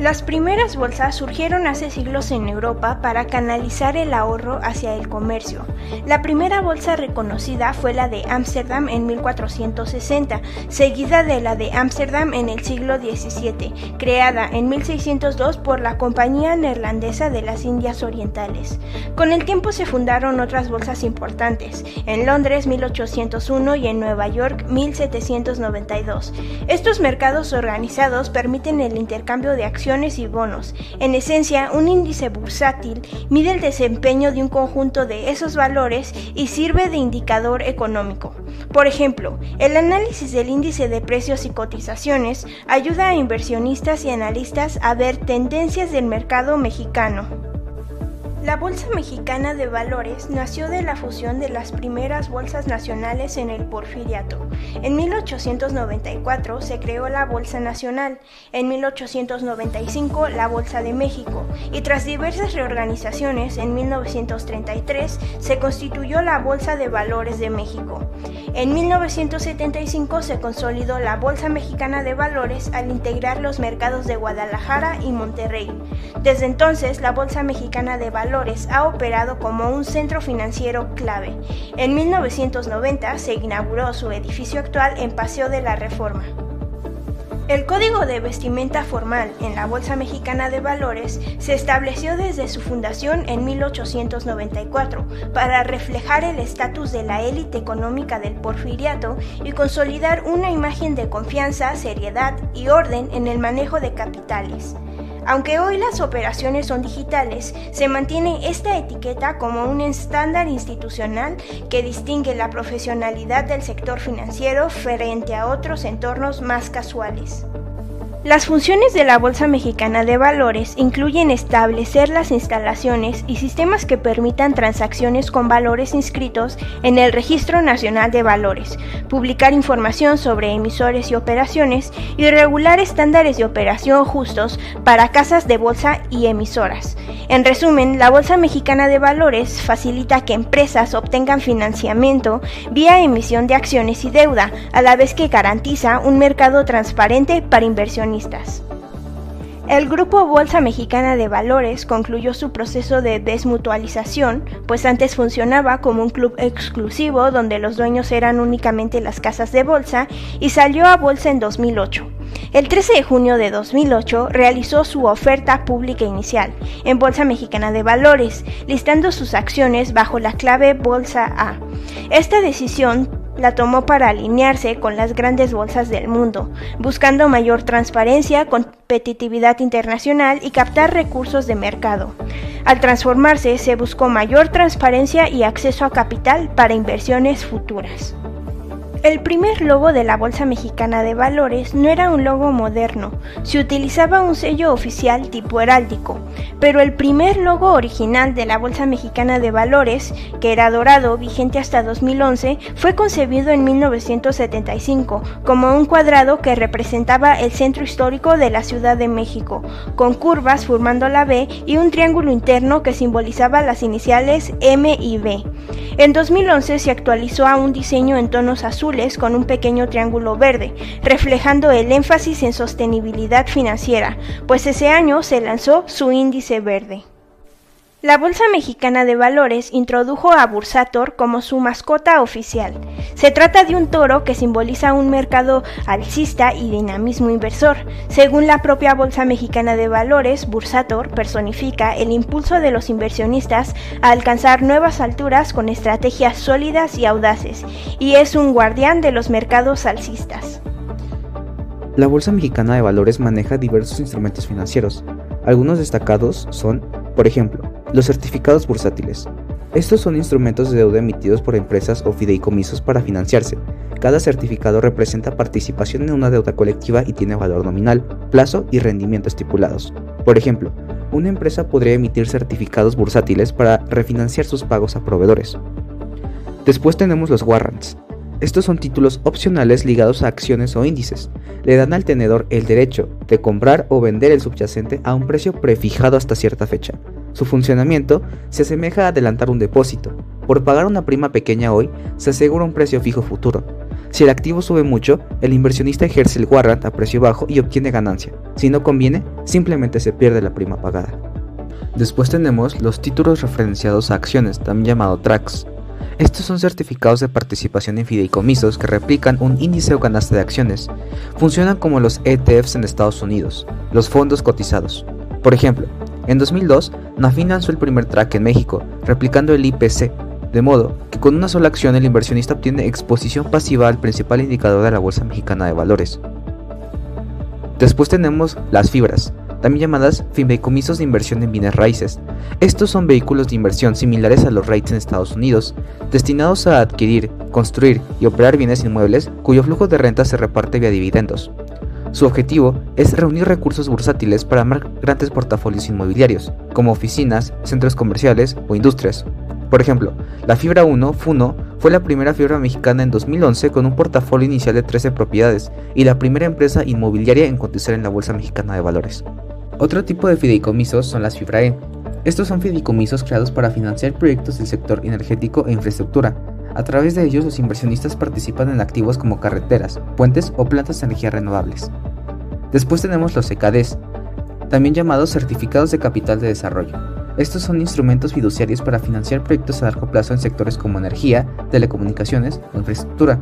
Las primeras bolsas surgieron hace siglos en Europa para canalizar el ahorro hacia el comercio. La primera bolsa reconocida fue la de Ámsterdam en 1460, seguida de la de Ámsterdam en el siglo XVII, creada en 1602 por la Compañía Neerlandesa de las Indias Orientales. Con el tiempo se fundaron otras bolsas importantes, en Londres 1801 y en Nueva York 1792. Estos mercados organizados permiten el intercambio de acciones y bonos. En esencia, un índice bursátil mide el desempeño de un conjunto de esos valores y sirve de indicador económico. Por ejemplo, el análisis del índice de precios y cotizaciones ayuda a inversionistas y analistas a ver tendencias del mercado mexicano. La Bolsa Mexicana de Valores nació de la fusión de las primeras bolsas nacionales en el Porfiriato. En 1894 se creó la Bolsa Nacional, en 1895 la Bolsa de México y tras diversas reorganizaciones en 1933 se constituyó la Bolsa de Valores de México. En 1975 se consolidó la Bolsa Mexicana de Valores al integrar los mercados de Guadalajara y Monterrey. Desde entonces la Bolsa Mexicana de Valores ha operado como un centro financiero clave. En 1990 se inauguró su edificio actual en Paseo de la Reforma. El Código de Vestimenta Formal en la Bolsa Mexicana de Valores se estableció desde su fundación en 1894 para reflejar el estatus de la élite económica del Porfiriato y consolidar una imagen de confianza, seriedad y orden en el manejo de capitales. Aunque hoy las operaciones son digitales, se mantiene esta etiqueta como un estándar institucional que distingue la profesionalidad del sector financiero frente a otros entornos más casuales. Las funciones de la Bolsa Mexicana de Valores incluyen establecer las instalaciones y sistemas que permitan transacciones con valores inscritos en el Registro Nacional de Valores, publicar información sobre emisores y operaciones y regular estándares de operación justos para casas de bolsa y emisoras. En resumen, la Bolsa Mexicana de Valores facilita que empresas obtengan financiamiento vía emisión de acciones y deuda, a la vez que garantiza un mercado transparente para inversionistas. El Grupo Bolsa Mexicana de Valores concluyó su proceso de desmutualización, pues antes funcionaba como un club exclusivo donde los dueños eran únicamente las casas de bolsa y salió a bolsa en 2008. El 13 de junio de 2008 realizó su oferta pública inicial en Bolsa Mexicana de Valores, listando sus acciones bajo la clave Bolsa A. Esta decisión la tomó para alinearse con las grandes bolsas del mundo, buscando mayor transparencia, competitividad internacional y captar recursos de mercado. Al transformarse, se buscó mayor transparencia y acceso a capital para inversiones futuras. El primer logo de la Bolsa Mexicana de Valores no era un logo moderno, se utilizaba un sello oficial tipo heráldico, pero el primer logo original de la Bolsa Mexicana de Valores, que era dorado, vigente hasta 2011, fue concebido en 1975 como un cuadrado que representaba el centro histórico de la Ciudad de México, con curvas formando la B y un triángulo interno que simbolizaba las iniciales M y B. En 2011 se actualizó a un diseño en tonos azules con un pequeño triángulo verde, reflejando el énfasis en sostenibilidad financiera, pues ese año se lanzó su índice verde. La Bolsa Mexicana de Valores introdujo a Bursator como su mascota oficial. Se trata de un toro que simboliza un mercado alcista y dinamismo inversor. Según la propia Bolsa Mexicana de Valores, Bursator personifica el impulso de los inversionistas a alcanzar nuevas alturas con estrategias sólidas y audaces, y es un guardián de los mercados alcistas. La Bolsa Mexicana de Valores maneja diversos instrumentos financieros. Algunos destacados son, por ejemplo, los certificados bursátiles. Estos son instrumentos de deuda emitidos por empresas o fideicomisos para financiarse. Cada certificado representa participación en una deuda colectiva y tiene valor nominal, plazo y rendimiento estipulados. Por ejemplo, una empresa podría emitir certificados bursátiles para refinanciar sus pagos a proveedores. Después tenemos los warrants. Estos son títulos opcionales ligados a acciones o índices. Le dan al tenedor el derecho de comprar o vender el subyacente a un precio prefijado hasta cierta fecha. Su funcionamiento se asemeja a adelantar un depósito. Por pagar una prima pequeña hoy, se asegura un precio fijo futuro. Si el activo sube mucho, el inversionista ejerce el warrant a precio bajo y obtiene ganancia. Si no conviene, simplemente se pierde la prima pagada. Después tenemos los títulos referenciados a acciones, también llamado TRACs. Estos son certificados de participación en fideicomisos que replican un índice o canasta de acciones. Funcionan como los ETFs en Estados Unidos, los fondos cotizados. Por ejemplo, en 2002, Nafin lanzó el primer TRAC en México, replicando el IPC, de modo que con una sola acción el inversionista obtiene exposición pasiva al principal indicador de la Bolsa Mexicana de Valores. Después tenemos las fibras, también llamadas fideicomisos de inversión en bienes raíces. Estos son vehículos de inversión similares a los REITs en Estados Unidos, destinados a adquirir, construir y operar bienes inmuebles cuyo flujo de renta se reparte vía dividendos. Su objetivo es reunir recursos bursátiles para armar grandes portafolios inmobiliarios, como oficinas, centros comerciales o industrias. Por ejemplo, la Fibra 1, FUNO, fue la primera fibra mexicana en 2011 con un portafolio inicial de 13 propiedades y la primera empresa inmobiliaria en cotizar en la Bolsa Mexicana de Valores. Otro tipo de fideicomisos son las Fibra E. Estos son fideicomisos creados para financiar proyectos del sector energético e infraestructura. A través de ellos, los inversionistas participan en activos como carreteras, puentes o plantas de energía renovables. Después tenemos los CKDs, también llamados certificados de capital de desarrollo. Estos son instrumentos fiduciarios para financiar proyectos a largo plazo en sectores como energía, telecomunicaciones o infraestructura.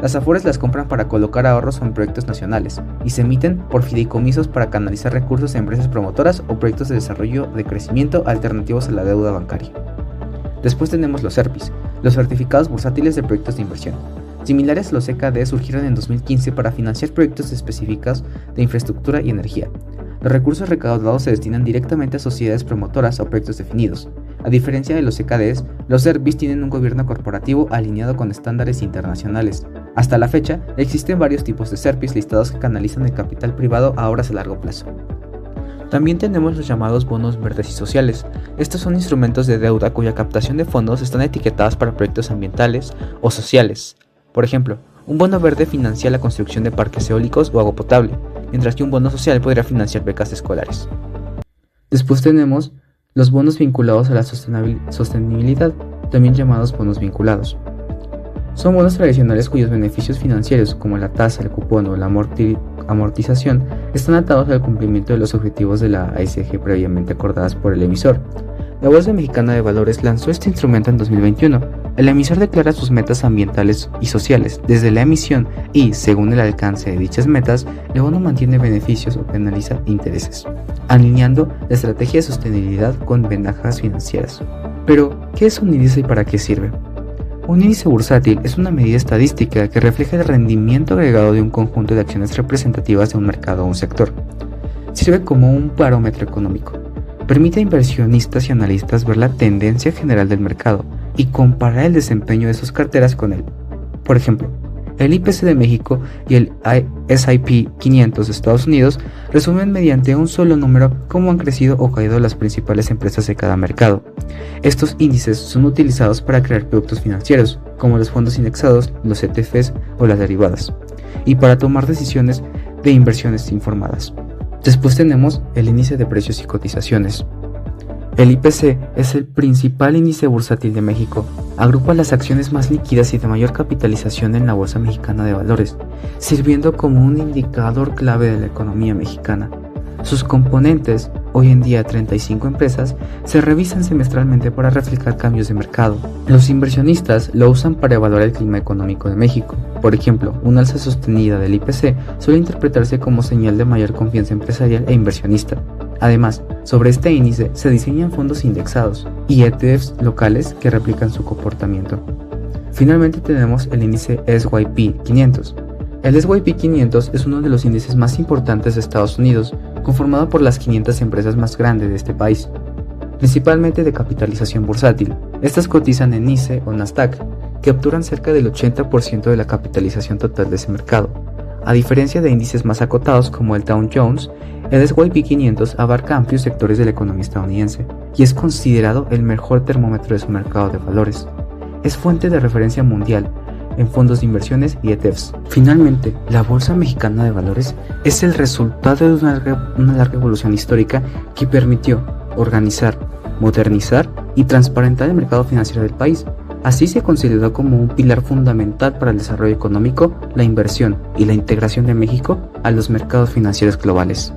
Las Afores las compran para colocar ahorros en proyectos nacionales y se emiten por fideicomisos para canalizar recursos a empresas promotoras o proyectos de desarrollo de crecimiento alternativos a la deuda bancaria. Después tenemos los CERPIs, los certificados bursátiles de proyectos de inversión. Similares a los CKD, surgieron en 2015 para financiar proyectos específicos de infraestructura y energía. Los recursos recaudados se destinan directamente a sociedades promotoras o proyectos definidos. A diferencia de los CKDs, los CERPIs tienen un gobierno corporativo alineado con estándares internacionales. Hasta la fecha, existen varios tipos de CERPIs listados que canalizan el capital privado a obras a largo plazo. También tenemos los llamados bonos verdes y sociales. Estos son instrumentos de deuda cuya captación de fondos están etiquetadas para proyectos ambientales o sociales. Por ejemplo, un bono verde financia la construcción de parques eólicos o agua potable, mientras que un bono social podría financiar becas escolares. Después tenemos los bonos vinculados a la sostenibilidad, también llamados bonos vinculados. Son bonos tradicionales cuyos beneficios financieros, como la tasa, el cupón o la amortización, están atados al cumplimiento de los objetivos de la ASG previamente acordadas por el emisor. La Bolsa Mexicana de Valores lanzó este instrumento en 2021. El emisor declara sus metas ambientales y sociales desde la emisión y, según el alcance de dichas metas, el bono mantiene beneficios o penaliza intereses, alineando la estrategia de sostenibilidad con ventajas financieras. Pero, ¿qué es un índice y para qué sirve? Un índice bursátil es una medida estadística que refleja el rendimiento agregado de un conjunto de acciones representativas de un mercado o un sector. Sirve como un barómetro económico. Permite a inversionistas y analistas ver la tendencia general del mercado y comparar el desempeño de sus carteras con él. Por ejemplo, el IPC de México y el S&P 500 de Estados Unidos resumen mediante un solo número cómo han crecido o caído las principales empresas de cada mercado. Estos índices son utilizados para crear productos financieros, como los fondos indexados, los ETFs o las derivadas, y para tomar decisiones de inversiones informadas. Después tenemos el índice de precios y cotizaciones. El IPC es el principal índice bursátil de México. Agrupa las acciones más líquidas y de mayor capitalización en la Bolsa Mexicana de Valores, sirviendo como un indicador clave de la economía mexicana. Sus componentes, hoy en día 35 empresas, se revisan semestralmente para reflejar cambios de mercado. Los inversionistas lo usan para evaluar el clima económico de México. Por ejemplo, una alza sostenida del IPC suele interpretarse como señal de mayor confianza empresarial e inversionista. Además, sobre este índice se diseñan fondos indexados y ETFs locales que replican su comportamiento. Finalmente tenemos el índice S&P 500. El S&P 500 es uno de los índices más importantes de Estados Unidos, conformado por las 500 empresas más grandes de este país, principalmente de capitalización bursátil. Estas cotizan en NYSE o Nasdaq, que obturan cerca del 80% de la capitalización total de ese mercado. A diferencia de índices más acotados como el Dow Jones, el S&P 500 abarca amplios sectores de la economía estadounidense y es considerado el mejor termómetro de su mercado de valores. Es fuente de referencia mundial en fondos de inversiones y ETFs. Finalmente, la Bolsa Mexicana de Valores es el resultado de una larga evolución histórica que permitió organizar, modernizar y transparentar el mercado financiero del país, Así se consideró como un pilar fundamental para el desarrollo económico, la inversión y la integración de México a los mercados financieros globales.